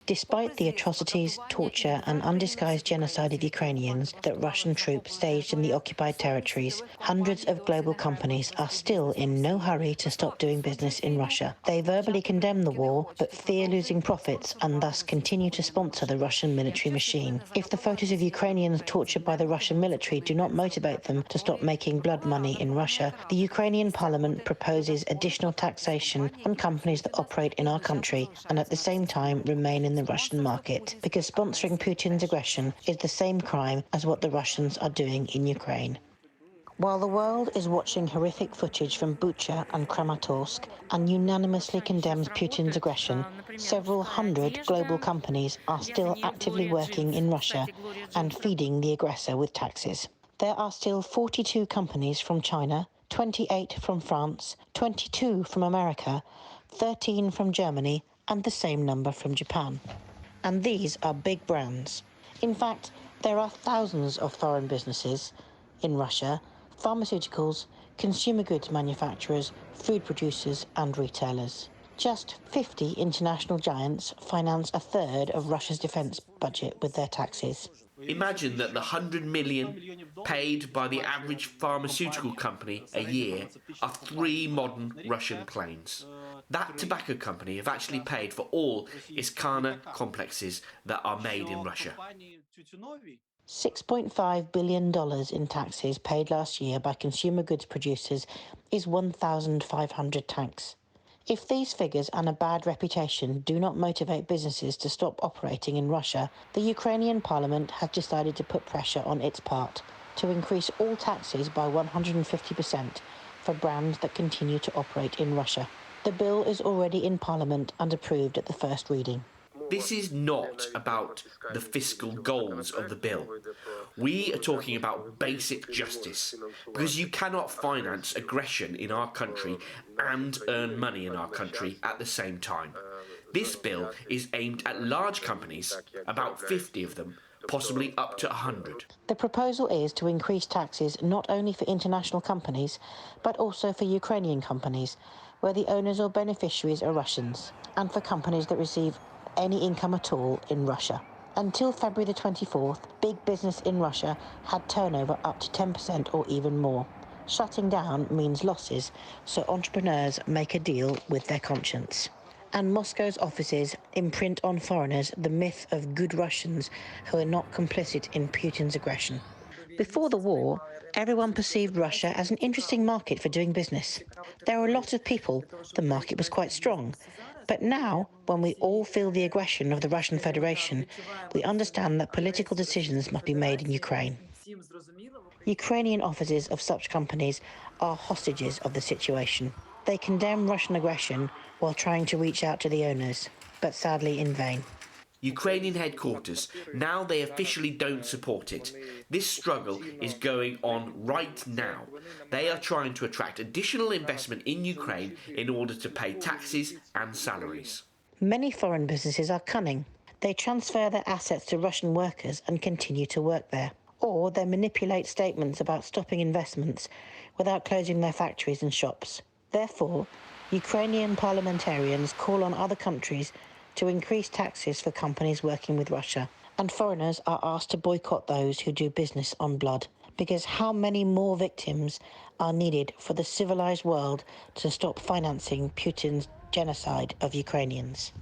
Despite the atrocities, torture and undisguised genocide of Ukrainians that Russian troops staged in the occupied territories, hundreds of global companies are still in no hurry to stop doing business in Russia. They verbally condemn the war, but fear losing profits and thus continue to sponsor the Russian military machine. If the photos of Ukrainians tortured by the Russian military do not motivate them to stop making blood money in Russia, the Ukrainian parliament proposes additional taxation on companies that operate in our country and at the same time remain in the Russian market, because sponsoring Putin's aggression is the same crime as what the Russians are doing in Ukraine. While the world is watching horrific footage from Bucha and Kramatorsk and unanimously condemns Putin's aggression, several hundred global companies are still actively working in Russia and feeding the aggressor with taxes. There are still 42 companies from China, 28 from France, 22 from America, 13 from Germany, and the same number from Japan. And these are big brands. In fact, there are thousands of foreign businesses in Russia, pharmaceuticals, consumer goods manufacturers, food producers and retailers. Just 50 international giants finance a third of Russia's defence budget with their taxes. Imagine that the $100 million paid by the average pharmaceutical company a year are 3 modern Russian planes. That tobacco company have actually paid for all its Kana complexes that are made in Russia. $6.5 billion in taxes paid last year by consumer goods producers is 1,500 tanks. If these figures and a bad reputation do not motivate businesses to stop operating in Russia, the Ukrainian parliament has decided to put pressure on its part to increase all taxes by 150% for brands that continue to operate in Russia. The bill is already in parliament and approved at the first reading. This is not about the fiscal goals of the bill. We are talking about basic justice, because you cannot finance aggression in our country and earn money in our country at the same time. This bill is aimed at large companies, about 50 of them, possibly up to 100. The proposal is to increase taxes not only for international companies, but also for Ukrainian companies, where the owners or beneficiaries are Russians, and for companies that receive any income at all in Russia. Until February the 24th, big business in Russia had turnover up to 10% or even more. Shutting down means losses, so entrepreneurs make a deal with their conscience. And Moscow's offices imprint on foreigners the myth of good Russians who are not complicit in Putin's aggression. Before the war, everyone perceived Russia as an interesting market for doing business. There were a lot of people, the market was quite strong. But now, when we all feel the aggression of the Russian Federation, we understand that political decisions must be made in Ukraine. Ukrainian officers of such companies are hostages of the situation. They condemn Russian aggression while trying to reach out to the owners, but sadly in vain. Ukrainian headquarters, now they officially don't support it. This struggle is going on right now. They are trying to attract additional investment in Ukraine in order to pay taxes and salaries. Many foreign businesses are cunning. They transfer their assets to Russian workers and continue to work there. Or they manipulate statements about stopping investments without closing their factories and shops. Therefore, Ukrainian parliamentarians call on other countries to increase taxes for companies working with Russia. And foreigners are asked to boycott those who do business on blood. Because how many more victims are needed for the civilized world to stop financing Putin's genocide of Ukrainians?